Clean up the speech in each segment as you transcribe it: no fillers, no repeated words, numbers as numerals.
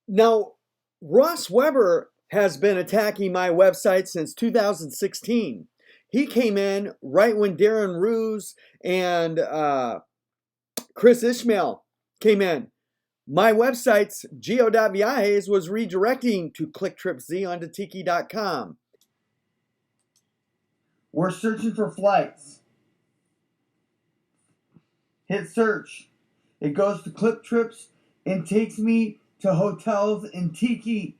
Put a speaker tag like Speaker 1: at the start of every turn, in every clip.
Speaker 1: Now, Ross Weber has been attacking my website since 2016. He came in right when Darren Ruse and Chris Ishmael came in. My website's geo.viajes was redirecting to ClickTripZ onto tiki.com.
Speaker 2: We're searching for flights. Hit search. It goes to ClickTripz and takes me to hotels in Tiki.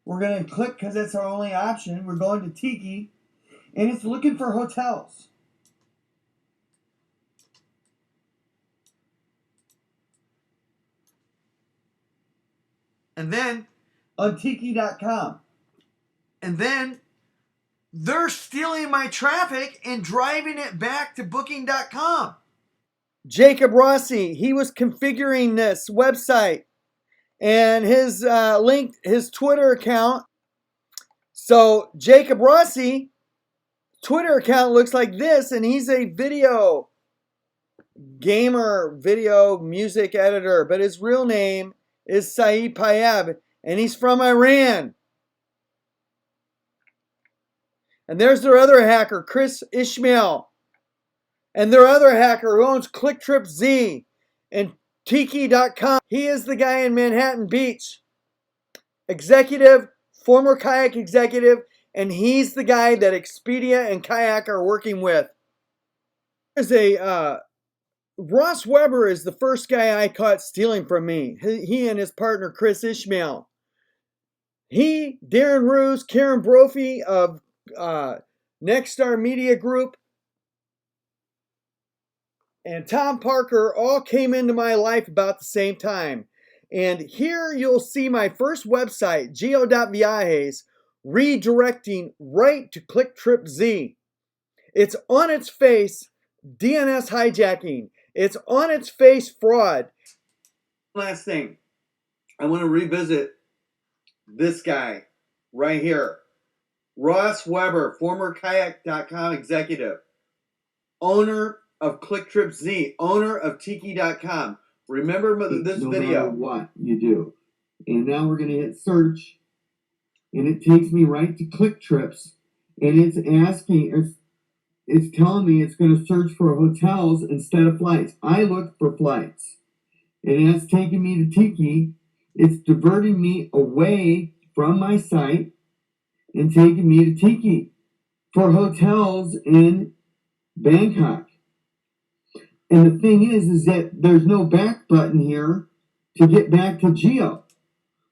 Speaker 2: We're going to click because that's our only option. We're going to Tiki and it's looking for hotels.
Speaker 1: And then
Speaker 2: on tiki.com.
Speaker 1: And then they're stealing my traffic and driving it back to booking.com. Jacob Rossi, he was configuring this website and his linked his Twitter account. So Jacob Rossi, Twitter account looks like this, and he's a video gamer, video music editor, but his real name is Saeed Payeb, and he's from Iran. And there's their other hacker, Chris Ishmael. And their other hacker who owns ClickTripZ and Tiki.com. He is the guy in Manhattan Beach. Executive, former Kayak executive, and he's the guy that Expedia and Kayak are working with. There's a Ross Weber is the first guy I caught stealing from me. He and his partner Chris Ishmael. He, Darren Ruse, Karen Brophy of Nexstar Media Group, and Tom Parker all came into my life about the same time. And here you'll see my first website, geo.viajes, redirecting right to ClickTripZ. It's on its face DNS hijacking. It's on its face fraud. Last thing, I want to revisit this guy right here. Ross Weber, former Kayak.com executive, owner of ClickTripZ, owner of Tiki.com. Remember this video.
Speaker 2: No matter what you do. And now we're going to hit search, and it takes me right to ClickTripz, and it's asking, it's telling me it's going to search for hotels instead of flights. I looked for flights, and it's taking me to Tiki. It's diverting me away from my site and taking me to Tiki for hotels in Bangkok. And the thing is that there's no back button here to get back to Geo.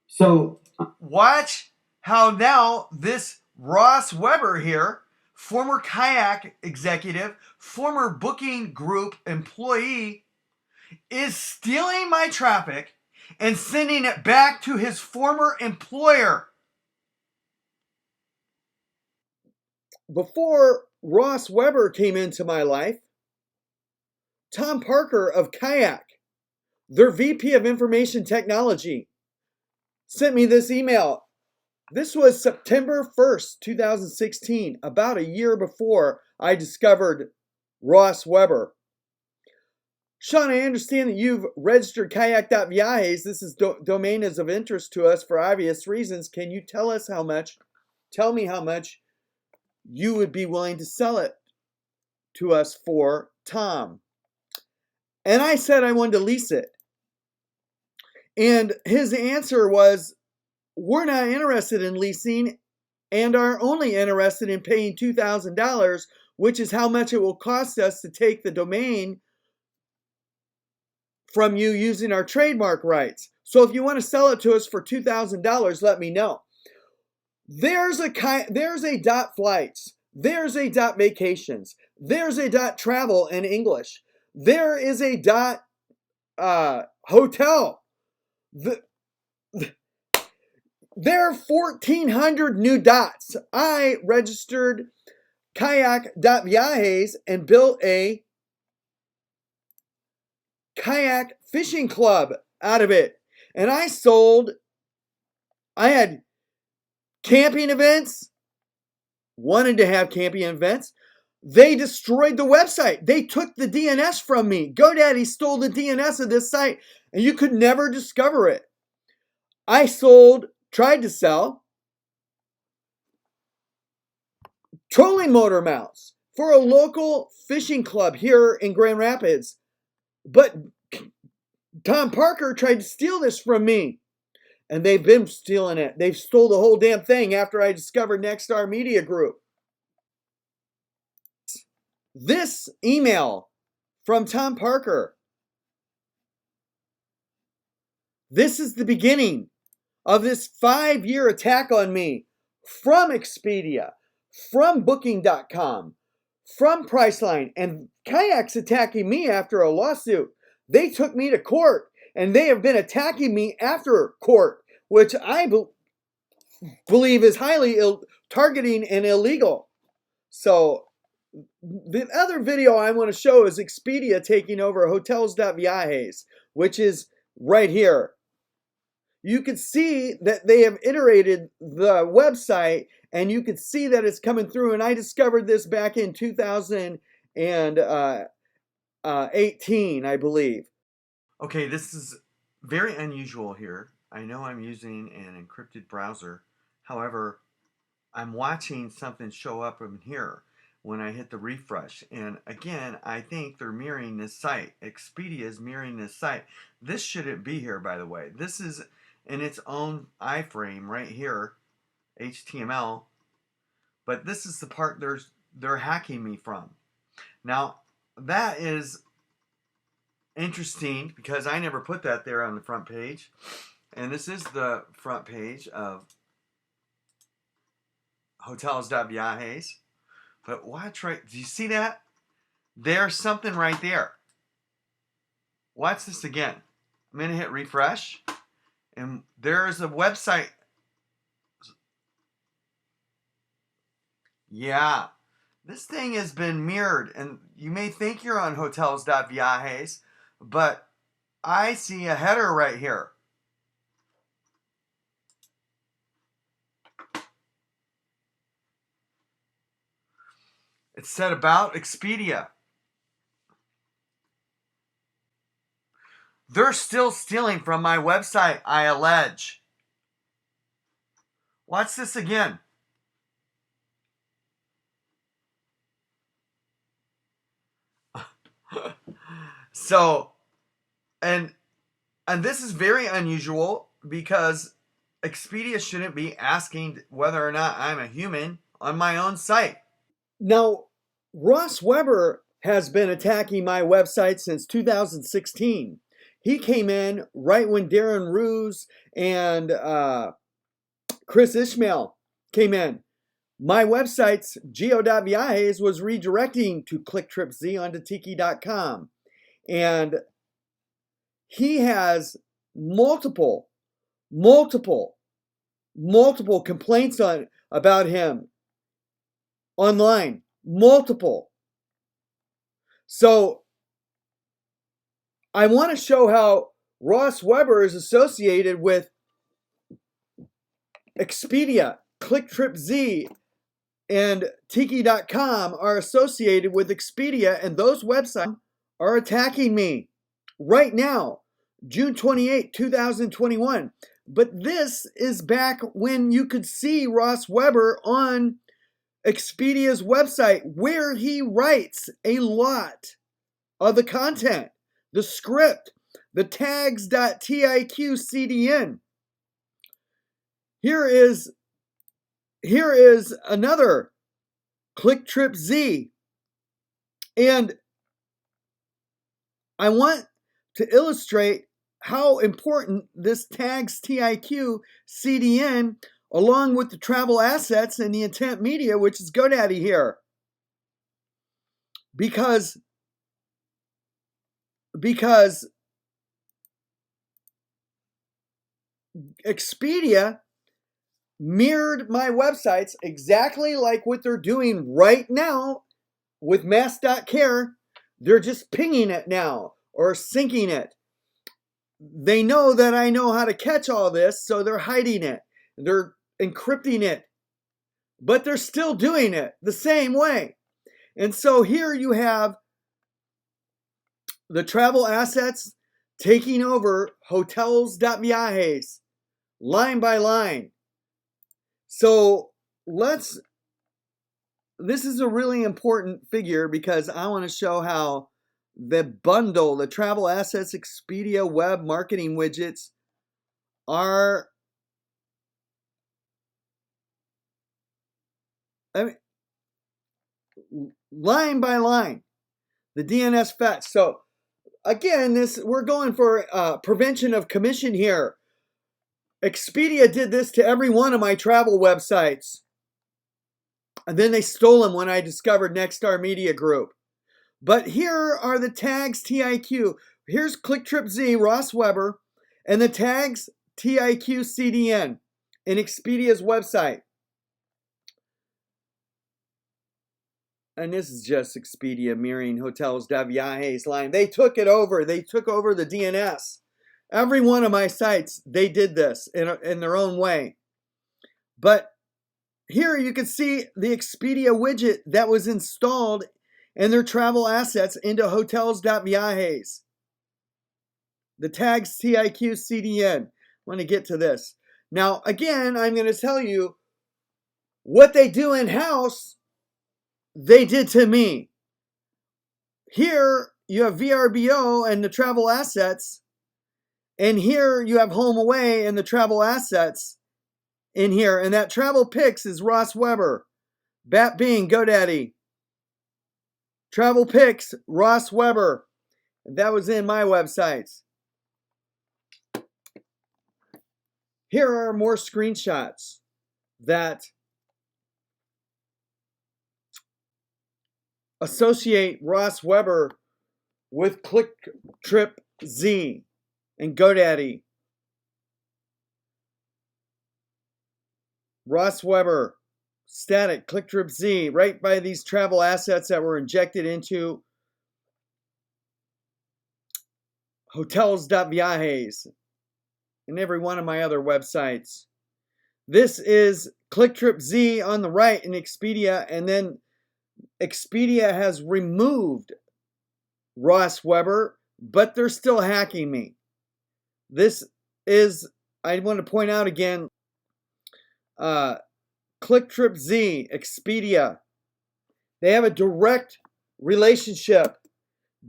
Speaker 2: So
Speaker 1: watch how now this Ross Weber here, former Kayak executive, former booking group employee, is stealing my traffic and sending it back to his former employer. Before Ross Weber came into my life, Tom Parker of Kayak, their VP of Information Technology, sent me this email. This was September 1st, 2016, about a year before I discovered Ross Weber. Sean, I understand that you've registered kayak.viajes. This domain is of interest to us for obvious reasons. Can you tell me how much you would be willing to sell it to us for, Tom? And I said I wanted to lease it. And his answer was, we're not interested in leasing and are only interested in paying $2,000, which is how much it will cost us to take the domain from you using our trademark rights. So if you want to sell it to us for $2,000, let me know. There's a .flights. There's a .vacations. There's a .travel in English. There is a hotel. There are 1,400 new dots. I registered kayak.viajes and built a kayak fishing club out of it. And I had camping events, wanted to have camping events. They destroyed the website. They took the DNS from me. GoDaddy stole the DNS of this site, and you could never discover it. I tried to sell trolling motor mounts for a local fishing club here in Grand Rapids. But Tom Parker tried to steal this from me. And they've been stealing it. They've stole the whole damn thing after I discovered Nexstar Media Group. This email from Tom Parker. This is the beginning of this 5-year attack on me from Expedia, from Booking.com, from Priceline, and Kayak's attacking me after a lawsuit. They took me to court, and they have been attacking me after court, which I believe is highly targeting and illegal. So the other video I want to show is Expedia taking over hotels.viajes, which is right here. You can see that they have iterated the website, and you can see that it's coming through. And I discovered this back in 2018, I believe. Okay, this is very unusual here. I know I'm using an encrypted browser. However, I'm watching something show up in here when I hit the refresh. And again, I think they're mirroring this site. Expedia is mirroring this site. This shouldn't be here, by the way. This is in its own iframe right here, HTML. But this is the part they're hacking me from. Now, that is interesting because I never put that there on the front page. And this is the front page of hotels.viajes. But watch right, do you see that? There's something right there. Watch this again. I'm going to hit refresh. And there's a website. Yeah. This thing has been mirrored. And you may think you're on hotels.viajes, but I see a header right here. It said about Expedia. They're still stealing from my website, I allege. Watch this again. So, and this is very unusual because Expedia shouldn't be asking whether or not I'm a human on my own site. Now, Ross Weber has been attacking my website since 2016. He came in right when Darren Ruse and Chris Ishmael came in. My website's geo.viajes was redirecting to ClickTripZ onto tiki.com. And he has multiple complaints about him online. Multiple. So I want to show how Ross Weber is associated with Expedia, ClickTripZ, and Tiki.com are associated with Expedia, and those websites are attacking me right now, June 28, 2021. But this is back when you could see Ross Weber on Expedia's website, where he writes a lot of the content, the script, the tags.tiq.cdn. Here is another ClickTripZ. And I want to illustrate how important this tags TIQ CDN, along with the travel assets and the intent media, which is GoDaddy here. Because Expedia mirrored my websites exactly like what they're doing right now with mass.care. They're just pinging it now or syncing it. They know that I know how to catch all this, so they're hiding it. They're encrypting it. But they're still doing it the same way. And so here you have the travel assets taking over hotels.viajes line by line. So this is a really important figure because I want to show how the bundle, the travel assets Expedia web marketing widgets are, line by line, the DNS fetch. So again, we're going for prevention of commission here. Expedia did this to every one of my travel websites. And then they stole them when I discovered Nexstar Media Group. But here are the tags TIQ. Here's ClickTripz, Ross Weber, and the tags TIQ CDN in Expedia's website. And this is just Expedia mirroring hotels.viajes line. They took it over. They took over the DNS. Every one of my sites, they did this in their own way. But here you can see the Expedia widget that was installed in their travel assets into hotels.viajes. The tags TIQ CDN. I want to get to this. Now, again, I'm going to tell you what they do in-house, they did to me. Here you have VRBO and the travel assets. And here you have home away and the travel assets in here. And that travel pics is Ross Weber. Bat Bing, GoDaddy. Travel pics, Ross Weber. That was in my websites. Here are more screenshots that associate Ross Weber with ClickTripz and GoDaddy. Ross Weber, static, ClickTripz, right by these travel assets that were injected into hotels.viajes and every one of my other websites. This is ClickTripz on the right in Expedia, and then Expedia has removed Ross Weber, but they're still hacking me. This is, I want to point out again, ClickTripz, Expedia. They have a direct relationship.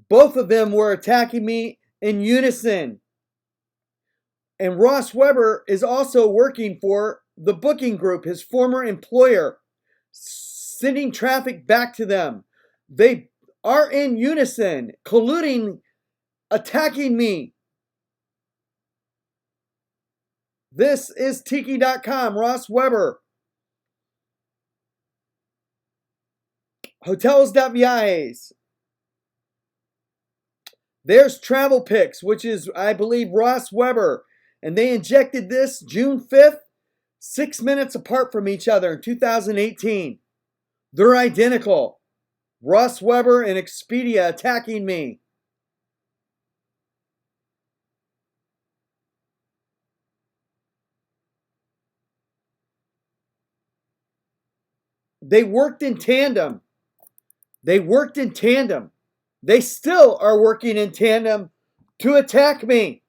Speaker 1: Both of them were attacking me in unison. And Ross Weber is also working for the booking group, his former employer, sending traffic back to them. They are in unison, colluding, attacking me. This is Tiki.com, Ross Weber. Hotels.viajes. There's Travel Pics, which is, I believe, Ross Weber. And they injected this June 5th, 6 minutes apart from each other in 2018. They're identical. Ross Weber and Expedia attacking me. They worked in tandem. They worked in tandem. They still are working in tandem to attack me.